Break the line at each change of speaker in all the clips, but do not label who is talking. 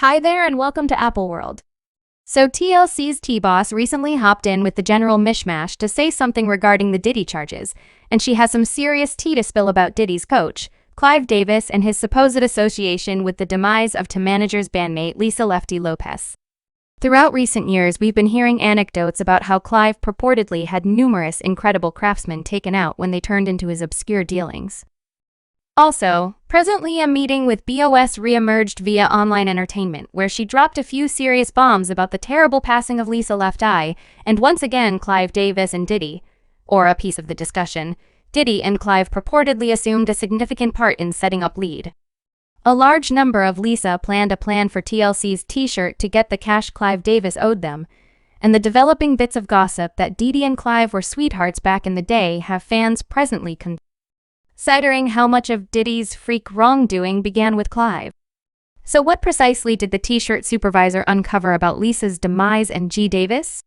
Hi there and welcome to Apple World. So TLC's T-Boz recently hopped in with the general mish-mash to say something regarding the Diddy charges, and she has some serious tea to spill about Diddy's coach, Clive Davis, and his supposed association with the demise of manager's bandmate Lisa Lefty Lopez. Throughout recent years, we've been hearing anecdotes about how Clive purportedly had numerous incredible craftsmen taken out when they turned into his obscure dealings. Also, presently a meeting with BOS re-emerged via online entertainment, where she dropped a few serious bombs about the terrible passing of Lisa Lefty, and once again Clive Davis and Diddy, or a piece of the discussion, Diddy and Clive purportedly assumed a significant part in setting up lead. A large number of Lisa planned a plan for TLC's t-shirt to get the cash Clive Davis owed them, and the developing bits of gossip that Diddy and Clive were sweethearts back in the day have fans presently considering how much of Diddy's freak wrongdoing began with Clive. So what precisely did the t-shirt supervisor uncover about Lisa's demise and G. Davis?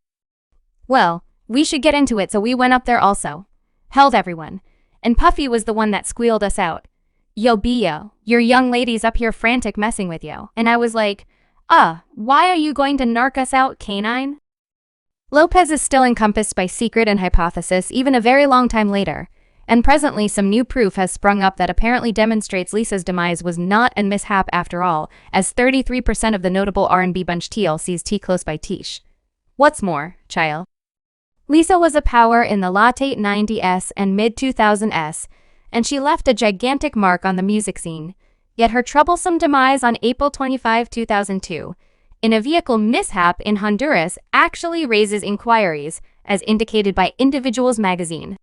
Well, we should get into it, so we went up there also. Held everyone. And Puffy was the one that squealed us out. Yo, B.O., your young lady's up here frantic messing with you. And I was like, why are you going to narc us out, canine? Lopez is still encompassed by secret and hypothesis even a very long time later. And presently some new proof has sprung up that apparently demonstrates Lisa's demise was not a mishap after all, as 33% of the notable R&B bunch TLCs T close by Tish. What's more, child, Lisa was a power in the late 90s and mid-2000s, and she left a gigantic mark on the music scene. Yet her troublesome demise on April 25, 2002, in a vehicle mishap in Honduras actually raises inquiries, as indicated by Individuals magazine.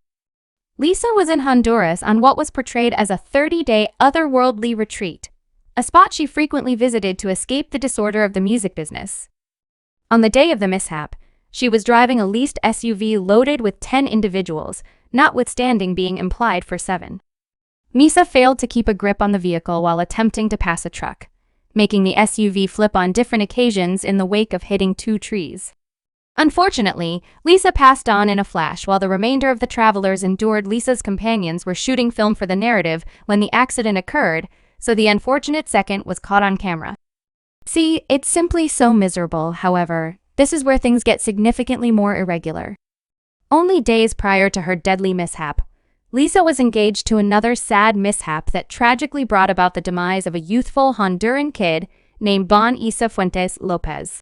Lisa was in Honduras on what was portrayed as a 30-day otherworldly retreat, a spot she frequently visited to escape the disorder of the music business. On the day of the mishap, she was driving a leased SUV loaded with 10 individuals, notwithstanding being implied for 7. Lisa failed to keep a grip on the vehicle while attempting to pass a truck, making the SUV flip on different occasions in the wake of hitting 2 trees. Unfortunately, Lisa passed on in a flash while the remainder of the travelers endured. Lisa's companions were shooting film for the narrative when the accident occurred, so the unfortunate second was caught on camera. See, it's simply so miserable. However, this is where things get significantly more irregular. Only days prior to her deadly mishap, Lisa was engaged to another sad mishap that tragically brought about the demise of a youthful Honduran kid named Bon Isa Fuentes Lopez.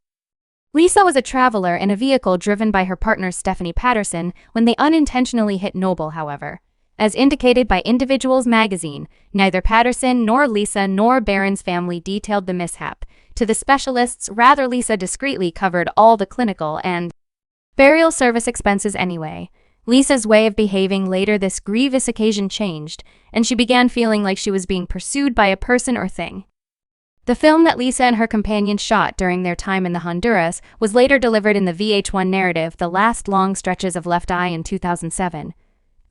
Lisa was a traveler in a vehicle driven by her partner Stephanie Patterson when they unintentionally hit Noble. However, as indicated by Individuals magazine, neither Patterson nor Lisa nor Barron's family detailed the mishap to the specialists. Rather, Lisa discreetly covered all the clinical and burial service expenses anyway. Lisa's way of behaving later this grievous occasion changed, and she began feeling like she was being pursued by a person or thing. The film that Lisa and her companion shot during their time in the Honduras was later delivered in the VH1 narrative The Last Long Stretches of Left Eye in 2007.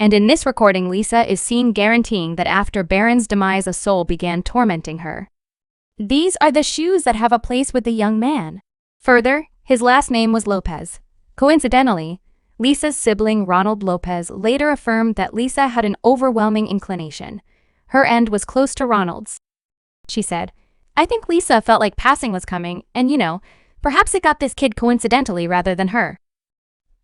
And in this recording, Lisa is seen guaranteeing that after Barron's demise a soul began tormenting her. These are the shoes that have a place with the young man. Further, his last name was Lopez. Coincidentally, Lisa's sibling Ronald Lopez later affirmed that Lisa had an overwhelming inclination. Her end was close to Ronald's. She said, I think Lisa felt like passing was coming, and perhaps it got this kid coincidentally rather than her.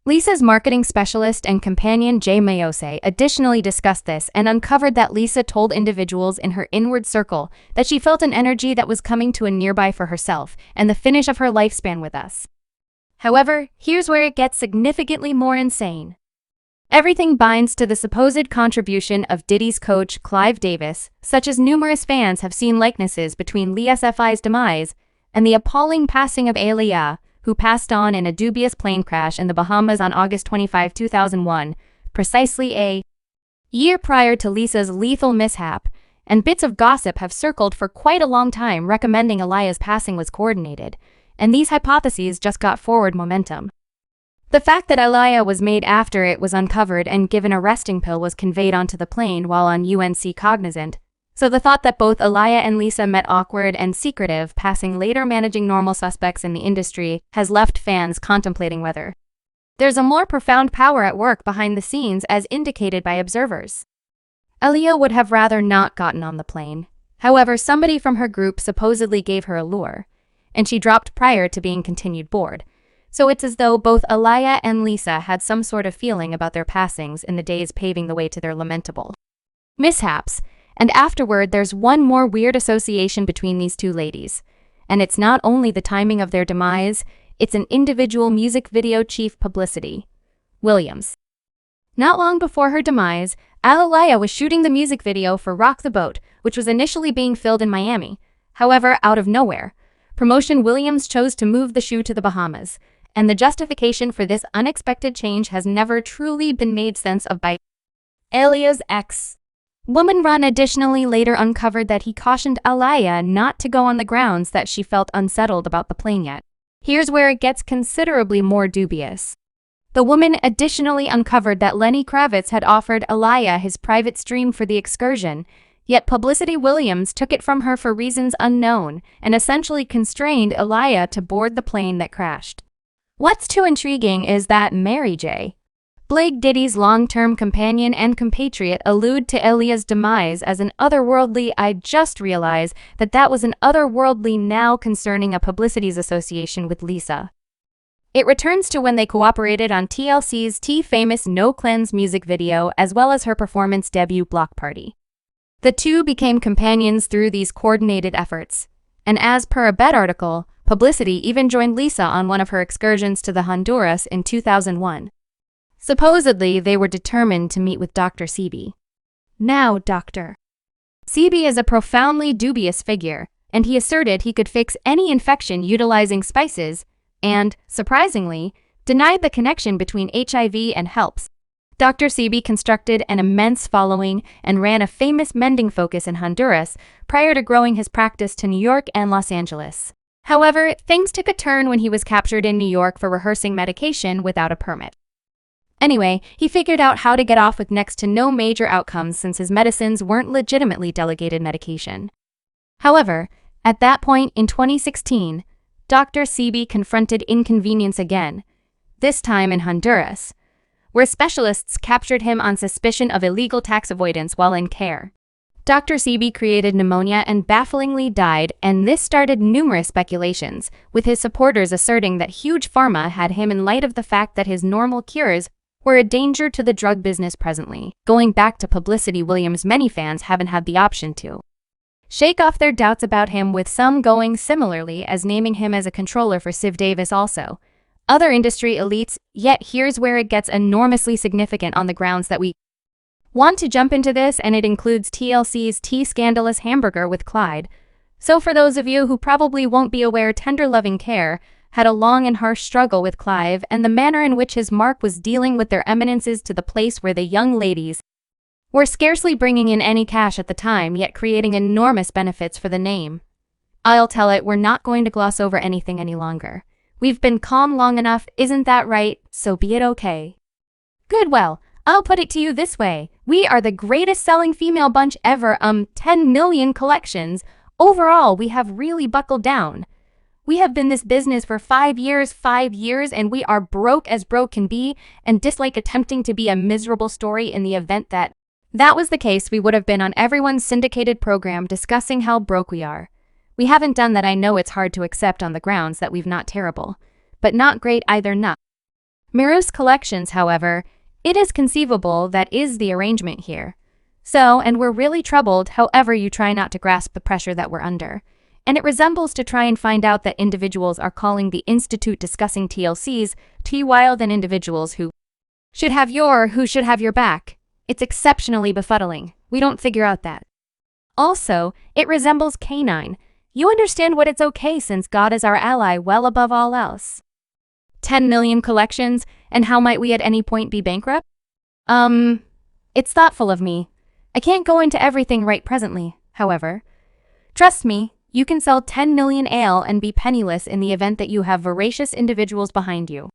Lisa's marketing specialist and companion Jay Mayose additionally discussed this and uncovered that Lisa told individuals in her inward circle that she felt an energy that was coming to a nearby for herself and the finish of her lifespan with us. However, here's where it gets significantly more insane. Everything binds to the supposed contribution of Diddy's coach, Clive Davis, such as numerous fans have seen likenesses between Lisa's demise and the appalling passing of Aaliyah, who passed on in a dubious plane crash in the Bahamas on August 25, 2001, precisely a year prior to Lisa's lethal mishap, and bits of gossip have circled for quite a long time recommending Aaliyah's passing was coordinated, and these hypotheses just got forward momentum. The fact that Aaliyah was made after it was uncovered and given a resting pill was conveyed onto the plane while on UNC cognizant, so the thought that both Aaliyah and Lisa met awkward and secretive, passing later managing normal suspects in the industry, has left fans contemplating whether there's a more profound power at work behind the scenes as indicated by observers. Aaliyah would have rather not gotten on the plane. However, somebody from her group supposedly gave her a lure, and she dropped prior to being continued bored. So it's as though both Aliyah and Lisa had some sort of feeling about their passings in the days paving the way to their lamentable mishaps. And afterward, there's one more weird association between these two ladies. And it's not only the timing of their demise, it's an individual music video chief publicity. Williams. Not long before her demise, Aliyah was shooting the music video for Rock the Boat, which was initially being filmed in Miami. However, out of nowhere, Promotion Williams chose to move the shoot to the Bahamas, and the justification for this unexpected change has never truly been made sense of by Aliyah's ex. Woman Run additionally later uncovered that he cautioned Aliyah not to go on the grounds that she felt unsettled about the plane yet. Here's where it gets considerably more dubious. The woman additionally uncovered that Lenny Kravitz had offered Aliyah his private stream for the excursion, yet Publicity Williams took it from her for reasons unknown and essentially constrained Aliyah to board the plane that crashed. What's too intriguing is that Mary J. Blige, Diddy's long-term companion and compatriot, allude to Aliyah's demise as an otherworldly. I just realized that was an otherworldly now concerning a Publicity's association with Lisa. It returns to when they cooperated on TLC's T-famous No Cleanse music video as well as her performance debut Block Party. The two became companions through these coordinated efforts, and as per a BET article, Publicity even joined Lisa on one of her excursions to the Honduras in 2001. Supposedly, they were determined to meet with Dr. Sebi. Now, Dr. Sebi is a profoundly dubious figure, and he asserted he could fix any infection utilizing spices and, surprisingly, denied the connection between HIV and HELPS. Dr. Sebi constructed an immense following and ran a famous mending focus in Honduras prior to growing his practice to New York and Los Angeles. However, things took a turn when he was captured in New York for rehearsing medication without a permit. Anyway, he figured out how to get off with next to no major outcomes since his medicines weren't legitimately delegated medication. However, at that point in 2016, Dr. Sebi confronted inconvenience again, this time in Honduras, where specialists captured him on suspicion of illegal tax avoidance while in care. Dr. Sebi created pneumonia and bafflingly died, and this started numerous speculations, with his supporters asserting that huge pharma had him in light of the fact that his normal cures were a danger to the drug business presently. Going back to Publicity Williams, many fans haven't had the option to shake off their doubts about him, with some going similarly as naming him as a controller for Civ Davis also. Other industry elites, yet here's where it gets enormously significant on the grounds that we want to jump into this, and it includes TLC's T-scandalous hamburger with Clive. So for those of you who probably won't be aware, Tender Loving Care had a long and harsh struggle with Clive and the manner in which his mark was dealing with their eminences to the place where the young ladies were scarcely bringing in any cash at the time, yet creating enormous benefits for the name. I'll tell it, we're not going to gloss over anything any longer. We've been calm long enough, isn't that right? So be it okay. Good, well, I'll put it to you this way. We are the greatest selling female bunch ever, 10 million collections. Overall, we have really buckled down. We have been this business for 5 years, and we are broke as broke can be, and dislike attempting to be a miserable story. In the event that was the case, we would have been on everyone's syndicated program discussing how broke we are. We haven't done that. I know it's hard to accept on the grounds that we've not terrible, but not great either. Not Mirus collections, however, it is conceivable that is the arrangement here. So, and we're really troubled, however you try not to grasp the pressure that we're under. And it resembles to try and find out that individuals are calling the Institute discussing TLCs while than individuals who should have your back. It's exceptionally befuddling. We don't figure out that. Also, it resembles canine. You understand what it's okay since God is our ally well above all else. 10 million collections, and how might we at any point be bankrupt? It's thoughtful of me. I can't go into everything right presently, however. Trust me, you can sell 10 million ale and be penniless in the event that you have voracious individuals behind you.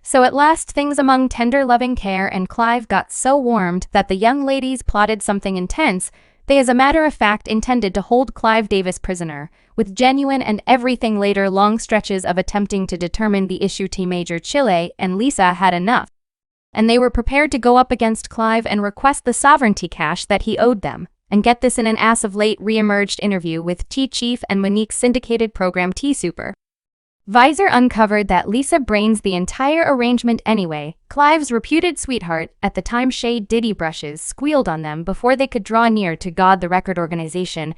So at last, things among Tender Loving Care and Clive got so warmed that the young ladies plotted something intense. They, as a matter of fact, intended to hold Clive Davis prisoner, with genuine and everything later long stretches of attempting to determine the issue. T Major Chile and Lisa had enough, and they were prepared to go up against Clive and request the sovereignty cash that he owed them. And get this, in an as-of-late re-emerged interview with T-Chief and Monique's syndicated program T-Super. Visor uncovered that Lisa brains the entire arrangement anyway. Clive's reputed sweetheart, at the time shade Diddy brushes, squealed on them before they could draw near to God the record organization.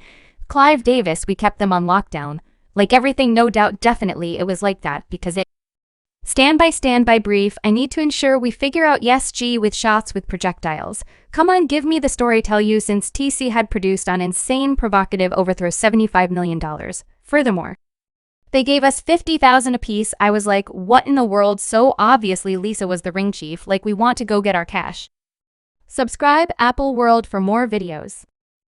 Clive Davis, we kept them on lockdown. Like everything, no doubt, definitely it was like that, because it. Stand by brief, I need to ensure we figure out yes G with shots with projectiles. Come on, give me the story, tell you, since TC had produced on insane provocative overthrow $75 million. Furthermore, they gave us $50,000 apiece. I was like, what in the world? So obviously Lisa was the ring chief, like we want to go get our cash. Subscribe Apple World for more videos.